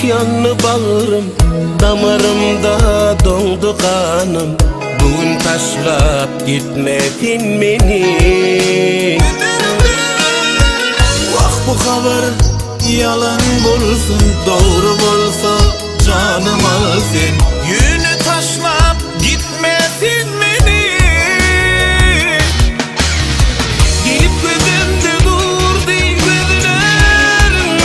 yanlı bağrım, damarımda dondu kanım. Bugün taşlap gitmedin meni. Vah bu haber yalan bolsun, doğru bolsa canım al sen. Yünü taşlap gitmesin meni. Gelip gözümde dur deyin gözlerin.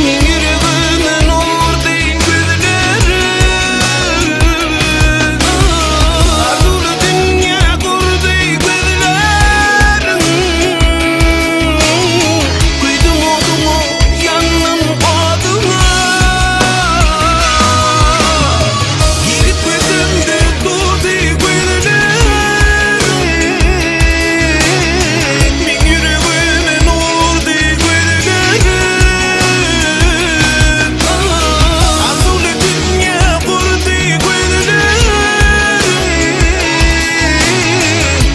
Min yüreğime nur deyin gözlerin. Arzulı dünya kur deyin gözlerin. Kıydım odumu yandım oduma. Gelip gözümde dur deyin gözlerin. Min yüreğime nur deyin gözlerin. Arzulı dünya kur deyin gözlerin.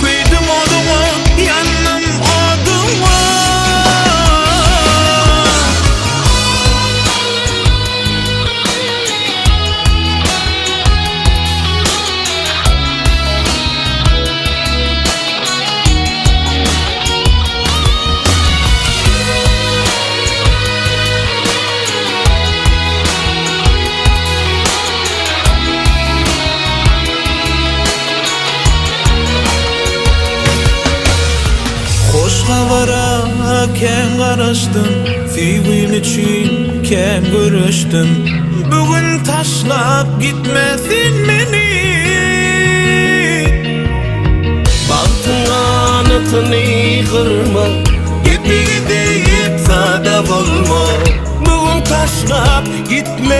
Kıydım oduma yandım oduma. Hoş havara ken garaştım, sevgin için ken görüştüm. Bugün taşlap gitmesin meni. Baktın anıtını kırma, gitmeye deyip sada bolma. Bugün taşlap gitme